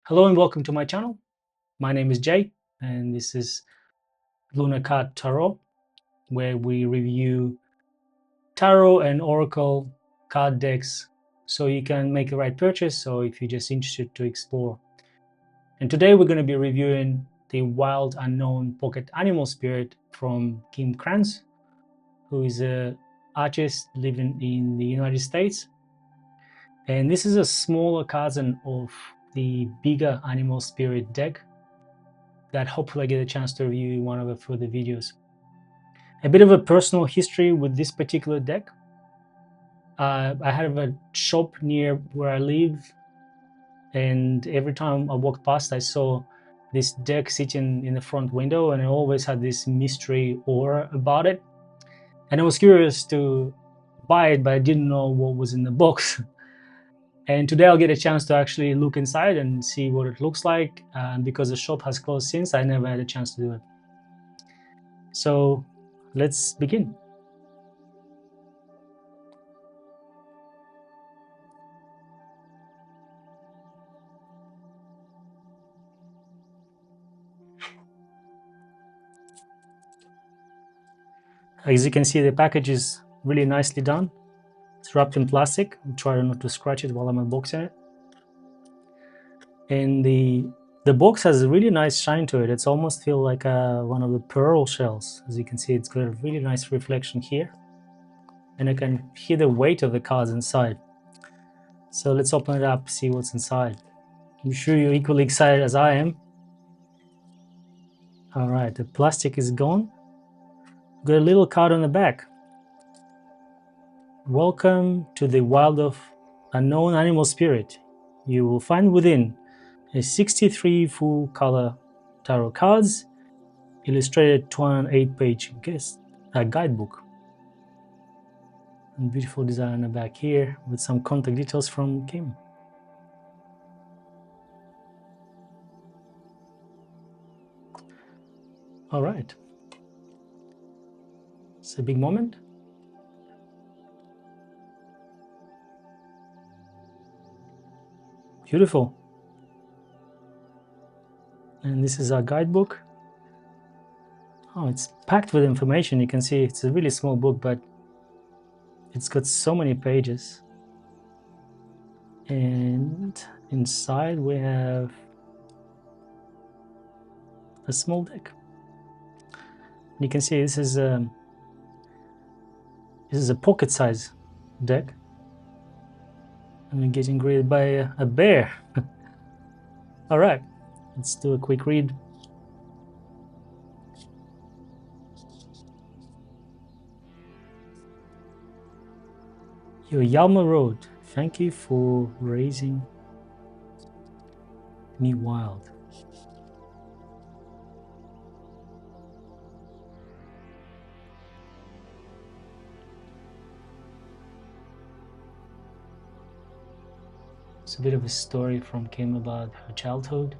Hello and welcome to my channel. My name is Jay and this is Lunar Kot Tarot, where we review tarot and oracle card decks so you can make the right purchase or if you're just interested to explore. And today we're going to be reviewing the Wild Unknown Pocket Animal Spirit from Kim Kranz, who is an artist living in the United States. And this is a smaller cousin of the bigger Animal Spirit deck that hopefully I get a chance to review in one of the further videos. A bit of a personal history with this particular deck. I have a shop near where I live, and every time I walked past I saw this deck sitting in the front window, and it always had this mystery aura about it, and I was curious to buy it, but I didn't know what was in the box. And today I'll get a chance to actually look inside and see what it looks like, because the shop has closed since, I never had a chance to do it. So let's begin. As you can see, the package is really nicely done. It's wrapped in plastic. I'm trying not to scratch it while I'm unboxing it. And the box has a really nice shine to it. It's almost feel like one of the pearl shells. As you can see, it's got a really nice reflection here. And I can hear the weight of the cards inside. So let's open it up, see what's inside. I'm sure you're equally excited as I am. All right, the plastic is gone. Got a little card on the back. Welcome to the Wild of Unknown Animal Spirit. You will find within a 63 full color tarot cards, illustrated 208-page guidebook. And beautiful design on the back here with some contact details from Kim. All right. It's a big moment. Beautiful. And this is our guidebook. Oh, it's packed with information. You can see it's a really small book, but it's got so many pages. And inside we have a small deck. You can see this is a pocket size deck. I'm getting greeted by a bear. All right, let's do a quick read. Your Yalma Road, thank you for raising me wild. It's a bit of a story from Kim about her childhood.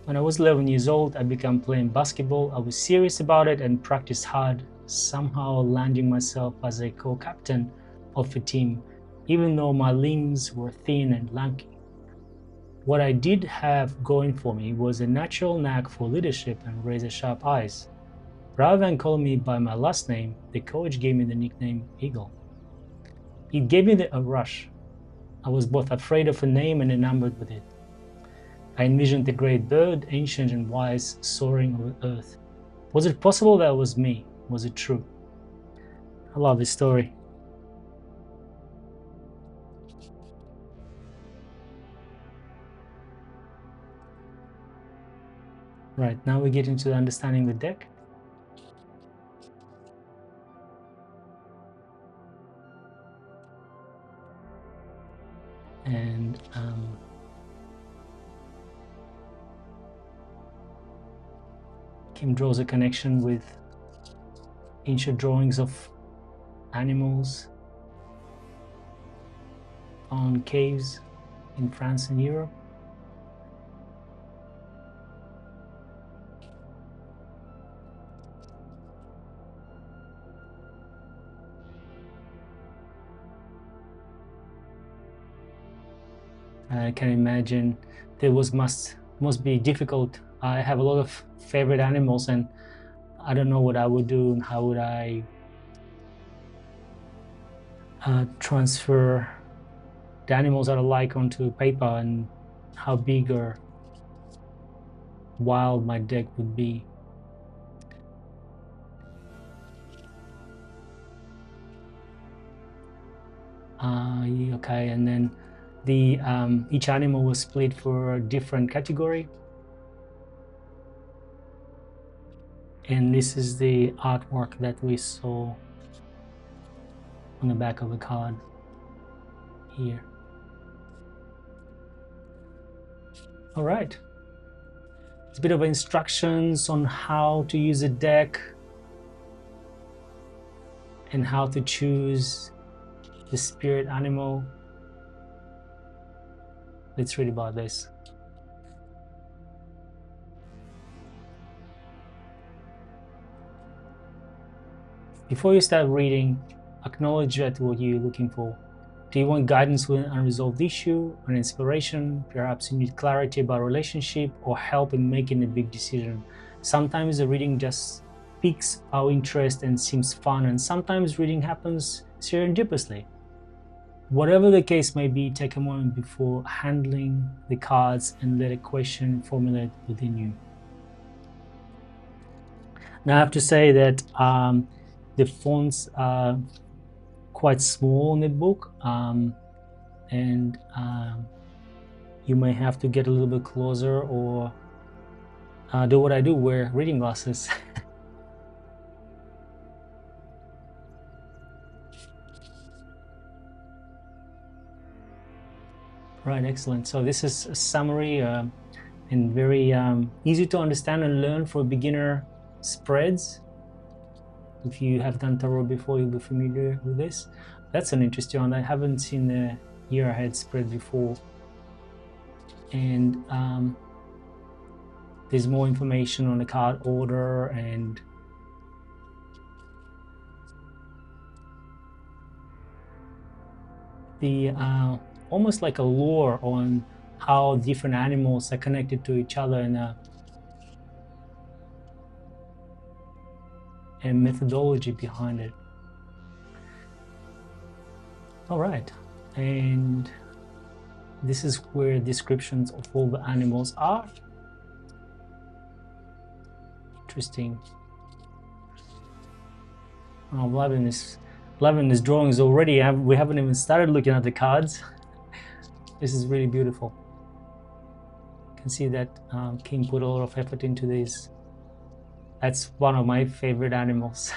When I was 11 years old, I began playing basketball. I was serious about it and practiced hard, somehow landing myself as a co-captain of a team, even though my limbs were thin and lanky. What I did have going for me was a natural knack for leadership and razor-sharp eyes. Rather than calling me by my last name, the coach gave me the nickname Eagle. It gave me a rush. I was both afraid of a name and enamored with it. I envisioned the great bird, ancient and wise, soaring over earth. Was it possible that was me? Was it true? I love this story. Right, now we get into understanding the deck. And Kim draws a connection with ancient drawings of animals on caves in France and Europe. I can imagine that must be difficult. I have a lot of favorite animals, and I don't know what I would do and how would I transfer the animals that I like onto paper, and how big or wild my deck would be. Okay, and then the each animal was split for a different category, and this is the artwork that we saw on the back of the card here. All right, it's a bit of instructions on how to use a deck and how to choose the spirit animal. Let's read about this. Before you start reading, acknowledge that what you're looking for. Do you want guidance with an unresolved issue, an inspiration? Perhaps you need clarity about a relationship or help in making a big decision. Sometimes the reading just piques our interest and seems fun, and sometimes reading happens serendipitously. Whatever the case may be, take a moment before handling the cards and let a question formulate within you. Now I have to say that the fonts are quite small in the book, and you may have to get a little bit closer or do what I do, wear reading glasses. Right, excellent. So this is a summary and very easy to understand and learn for beginner spreads. If you have done tarot before, you'll be familiar with this. That's an interesting one. I haven't seen the year ahead spread before. And there's more information on the card order and the almost like a lore on how different animals are connected to each other, and methodology behind it. All right, and this is where descriptions of all the animals are. Interesting. Oh, I'm loving this drawings already. We haven't even started looking at the cards. This is really beautiful. You can see that King put a lot of effort into these. That's one of my favorite animals.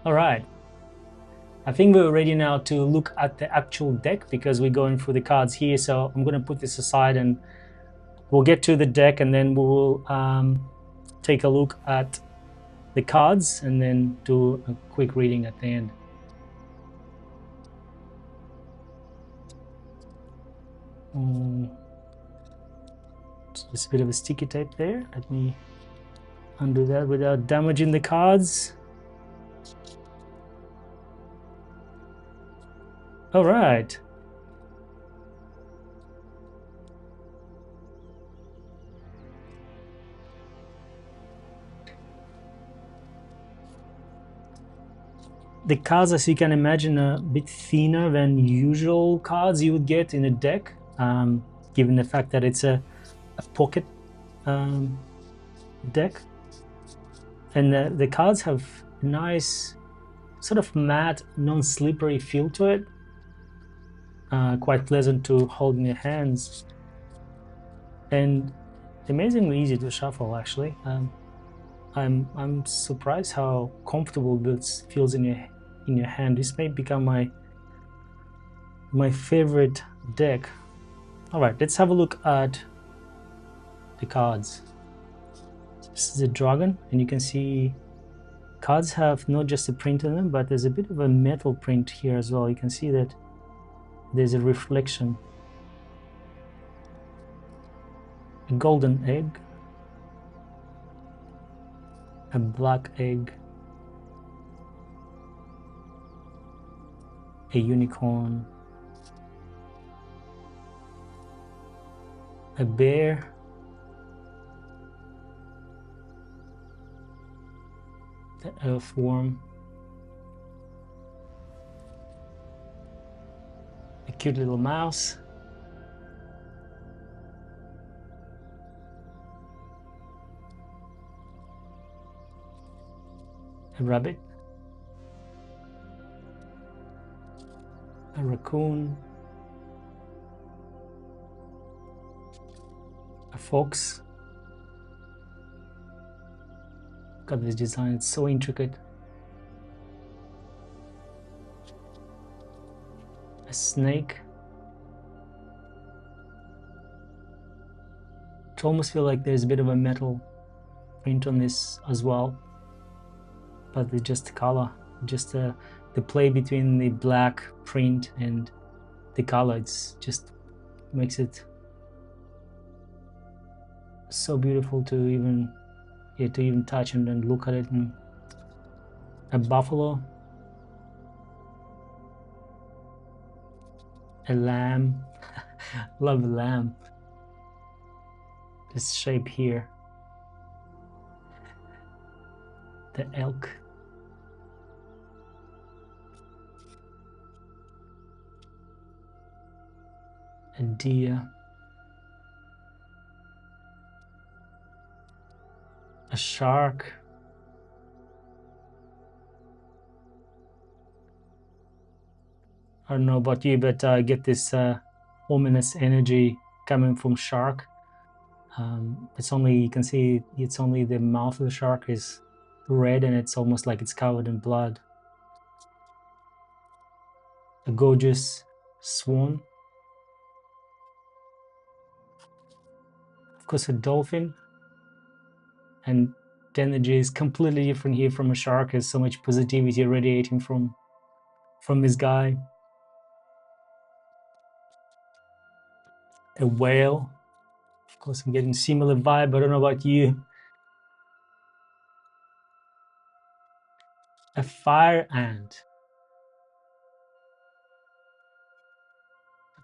All right. I think we're ready now to look at the actual deck because we're going through the cards here. So I'm going to put this aside and we'll get to the deck, and then we will take a look at the cards and then do a quick reading at the end. Just a bit of a sticky tape there. Let me undo that without damaging the cards. All right. The cards, as you can imagine, are a bit thinner than usual cards you would get in a deck, given the fact that it's a pocket deck. And the cards have a nice sort of matte, non-slippery feel to it. Quite pleasant to hold in your hands. And amazingly easy to shuffle, actually. I'm surprised how comfortable this feels in your hand. This may become my favorite deck. All right, let's have a look at the cards. This is a dragon, and you can see cards have not just a print on them, but there's a bit of a metal print here as well. You can see that there's a reflection. A golden egg, a black egg, a unicorn, a bear, the earthworm, a cute little mouse, a rabbit, a raccoon, a fox. Look at this design, it's so intricate. A snake. It almost feels like there's a bit of a metal print on this as well, but it's just the color, just the play between the black print and the color. It's just makes it so beautiful to even touch and look at it. And a buffalo, a lamb. Love a lamb. This shape here, the elk, a deer, a shark, I don't know about you, but I get this ominous energy coming from shark. It's only, you can see it's only the mouth of the shark is red and it's almost like it's covered in blood. A gorgeous swan, of course a dolphin, and the energy is completely different here from a shark. There's so much positivity radiating from this guy. A whale, of course I'm getting similar vibe, I don't know about you. A fire ant.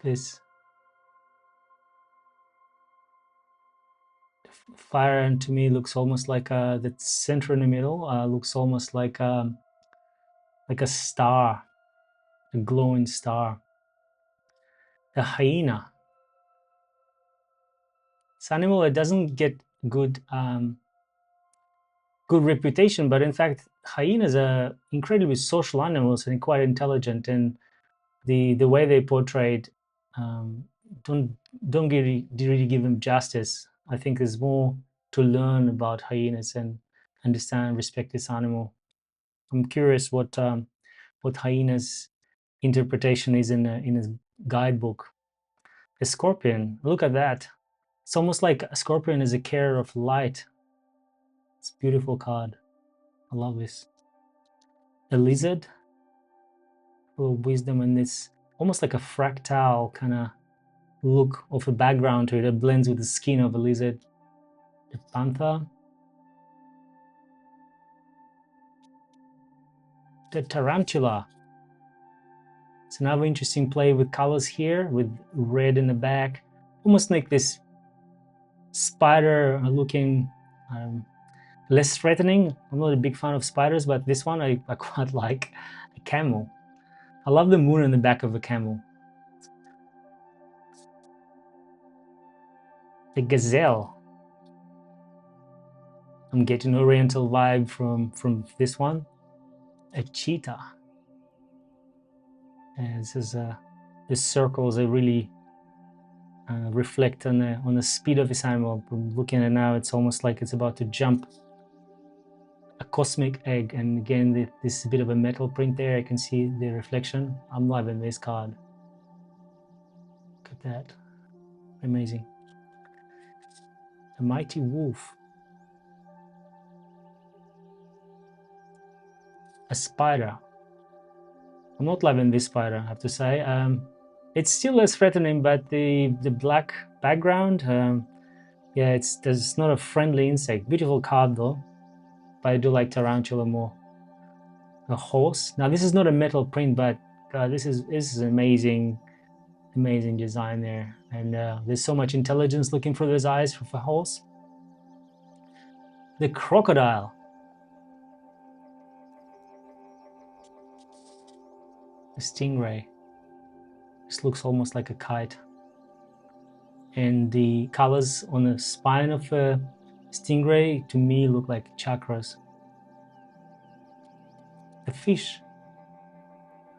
This fire ant to me looks almost like the center in the middle looks almost like a star, a glowing star. A hyena. This animal, it doesn't get good good reputation, but in fact hyenas are incredibly social animals and quite intelligent, and the way they portrayed don't really give them justice. I think there's more to learn about hyenas and understand and respect this animal. I'm curious what hyena's interpretation is in a guidebook. A scorpion, look at that. It's almost like a scorpion is a carrier of light. It's a beautiful card. I love this. A lizard, full of wisdom, and it's almost like a fractal kind of look of a background to it. It blends with the skin of a lizard. The panther. The tarantula. It's another interesting play with colors here, with red in the back. Almost like this spider looking, less threatening. I'm not a big fan of spiders, but this one I quite like. A camel. I love the moon in the back of a camel. A gazelle. I'm getting oriental vibe from this one. A cheetah. And this is the circles, they really reflect on the speed of this animal. I'm looking at it now, it's almost like it's about to jump. A cosmic egg, and again this is a bit of a metal print there. I can see the reflection. I'm loving this card. Look at that, amazing. A mighty wolf. A spider. I'm not loving this spider, I have to say. It's still less threatening, but the black background, yeah, it's not a friendly insect. Beautiful card though, but I do like tarantula more. A horse. Now this is not a metal print, but this is amazing. Amazing design there, and there's so much intelligence looking for those eyes for a horse. The crocodile. The stingray. This looks almost like a kite. And the colors on the spine of a stingray to me look like chakras. The fish.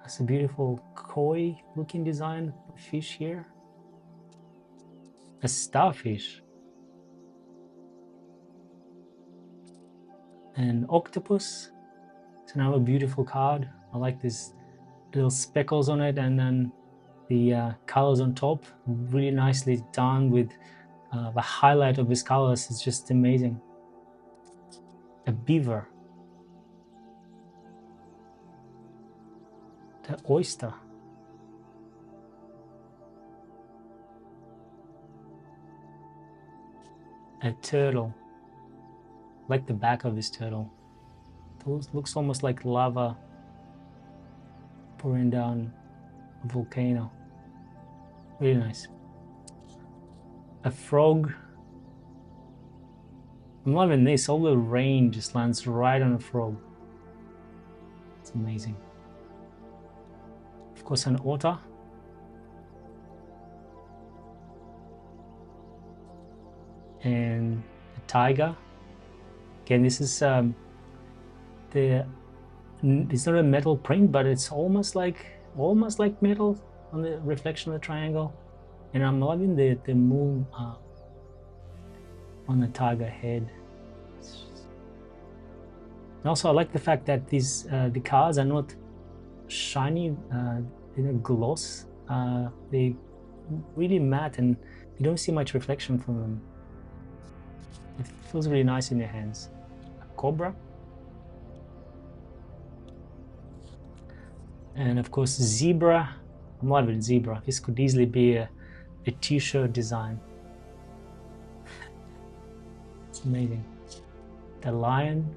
That's a beautiful koi looking design of fish here. A starfish. An octopus. It's another beautiful card. I like these little speckles on it, and then the colors on top, really nicely done with the highlight of these colors is just amazing. A beaver. The oyster. A turtle. I like the back of this turtle. It looks almost like lava pouring down a volcano. Really nice. A frog. I'm loving this. All the rain just lands right on a frog. It's amazing. Of course, an otter. And a tiger. Again, this is it's not a metal print, but it's almost like metal on the reflection of the triangle. And I'm loving the moon on the tiger head. And also, I like the fact that these the cards are not shiny, they don't gloss. They really matte, and you don't see much reflection from them. It feels really nice in your hands. A cobra. And of course, zebra. I'm loving zebra. This could easily be a t-shirt design. It's amazing. The lion.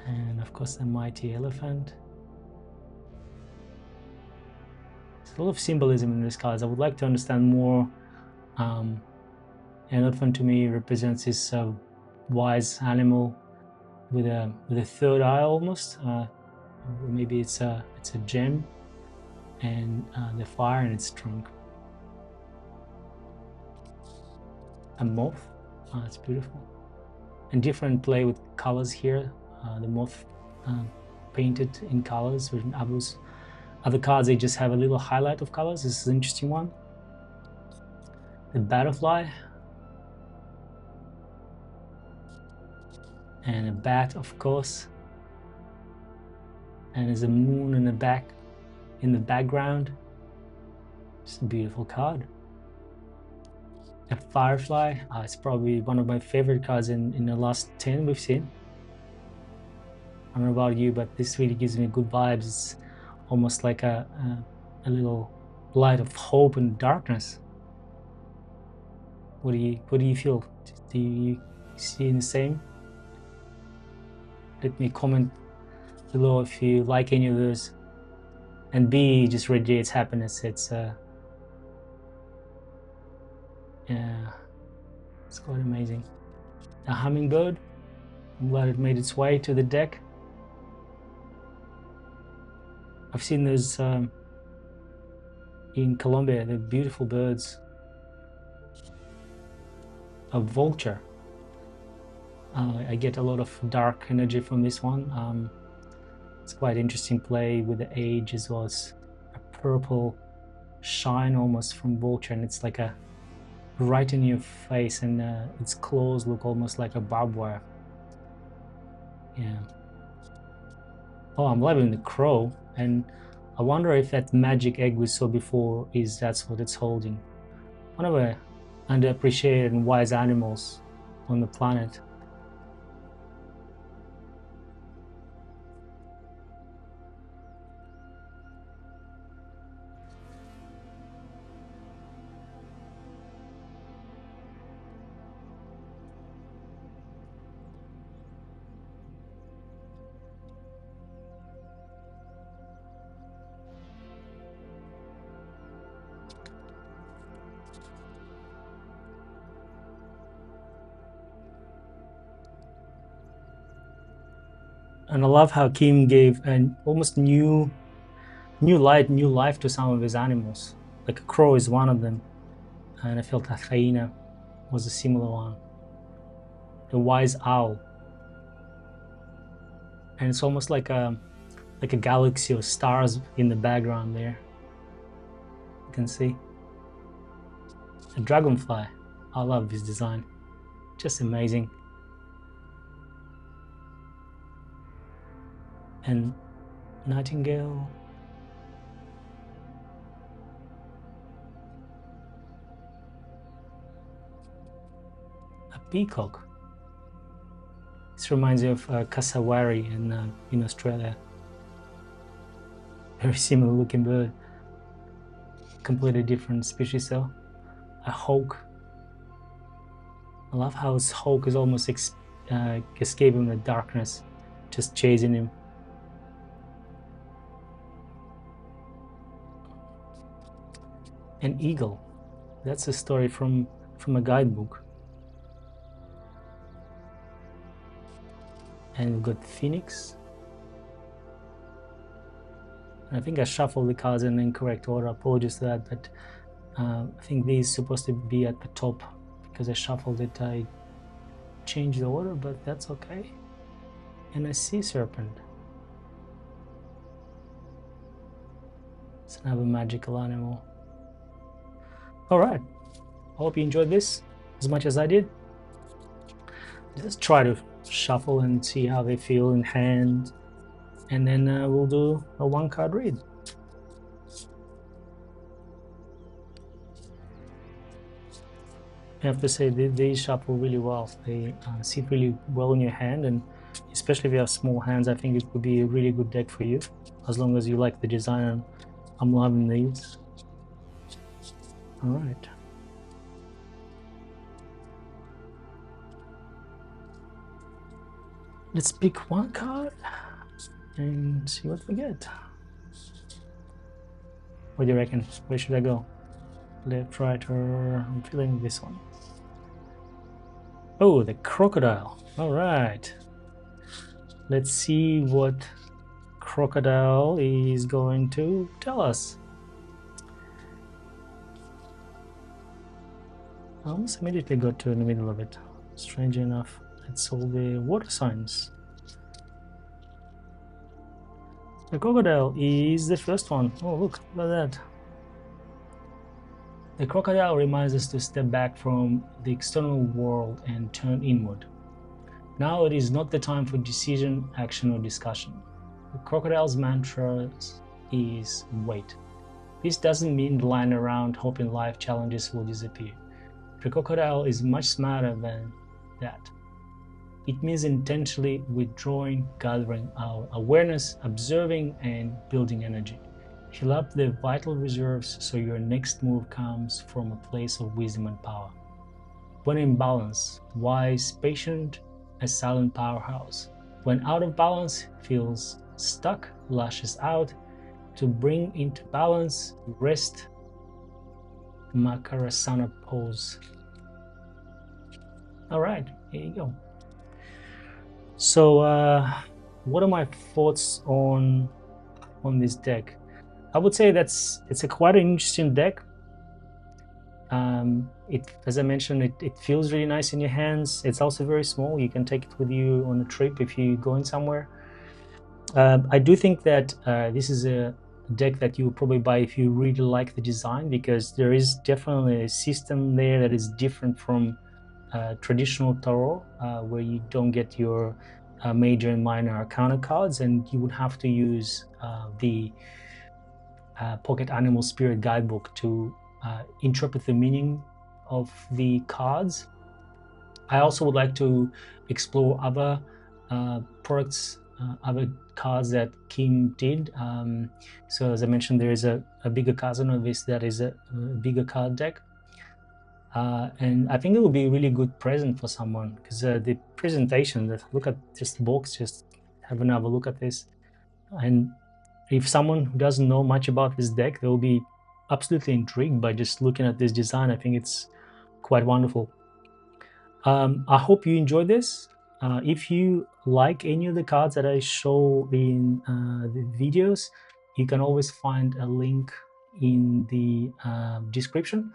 And of course, the mighty elephant. There's a lot of symbolism in these cards. I would like to understand more. An elephant to me represents this wise animal with a third eye almost. Maybe it's a gem, and the fire in its trunk. A moth. It's beautiful. And different play with colors here. The moth painted in colors. With other cards, they just have a little highlight of colors. This is an interesting one. The butterfly. And a bat, of course. And there's a moon in the background. Just a beautiful card. A firefly. It's probably one of my favorite cards in the last 10 we've seen. I don't know about you, but this really gives me good vibes. It's almost like a little light of hope and darkness. What do you feel? Do you see the same? Let me comment below if you like any of those. And B just radiates happiness. It's yeah, it's quite amazing. A hummingbird. I'm glad it made its way to the deck. I've seen those in Colombia. They're beautiful birds. A vulture. I get a lot of dark energy from this one. It's quite interesting play with the age, as well as a purple shine almost from vulture, and it's like a right in your face, and its claws look almost like a barbed wire. Yeah. Oh, I'm loving the crow, and I wonder if that magic egg we saw before that's what it's holding. One of the underappreciated and wise animals on the planet. And I love how Kim gave an almost new life to some of his animals. Like a crow is one of them, and I felt a hyena was a similar one. The wise owl, and it's almost like a galaxy of stars in the background there. You can see a dragonfly. I love this design, just amazing. And nightingale. A peacock. This reminds me of cassowary in Australia. Very similar looking bird. Completely different species though. A hawk. I love how his hawk is almost escaping the darkness, just chasing him. An eagle. That's a story from a guidebook. And we've got phoenix. I think I shuffled the cards in the incorrect order. Apologies for that, but I think these supposed to be at the top because I shuffled it. I changed the order, but that's okay. And a sea serpent. It's another magical animal. All right. I hope you enjoyed this as much as I did. Just try to shuffle and see how they feel in hand, and then we'll do a one card read. I have to say they shuffle really well. They sit really well in your hand, and especially if you have small hands, I think it would be a really good deck for you, as long as you like the design. And I'm loving these. All right. Let's pick one card and see what we get. What do you reckon? Where should I go? Left, right, or I'm feeling this one. Oh, the crocodile. All right. Let's see what crocodile is going to tell us. I almost immediately got to in the middle of it. Strange enough, it's all the water signs. The crocodile is the first one. Oh, look at that. The crocodile reminds us to step back from the external world and turn inward. Now it is not the time for decision, action, or discussion. The crocodile's mantra is wait. This doesn't mean lying around hoping life challenges will disappear. The crocodile is much smarter than that. It means intentionally withdrawing, gathering our awareness, observing, and building energy. Fill up the vital reserves so your next move comes from a place of wisdom and power. When in balance, wise, patient, a silent powerhouse. When out of balance, feels stuck, lashes out. To bring into balance, rest, Makarasana pose. All right, here you go. So what are my thoughts on this deck? I would say it's a quite an interesting deck. As I mentioned, it feels really nice in your hands. It's also very small. You can take it with you on a trip if you're going somewhere. I do think that this is a deck that you will probably buy if you really like the design, because there is definitely a system there that is different from traditional tarot, where you don't get your major and minor arcana cards, and you would have to use the Pocket Animal Spirit Guidebook to interpret the meaning of the cards. I also would like to explore other products, other cards that Kim did. So as I mentioned, there is a bigger cousin of this that is a bigger card deck. And I think it would be a really good present for someone, because the presentation, look at this box, just have another look at this. And if someone who doesn't know much about this deck, they will be absolutely intrigued by just looking at this design. I think it's quite wonderful. I hope you enjoyed this. If you like any of the cards that I show in the videos, you can always find a link in the description.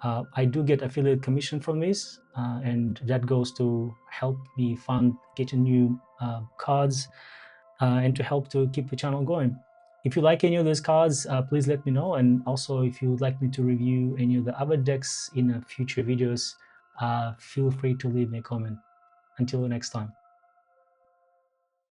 I do get affiliate commission from this, and that goes to help me fund getting new cards and to help to keep the channel going. If you like any of those cards, please let me know. And also, if you would like me to review any of the other decks in future videos, feel free to leave me a comment. Until next time.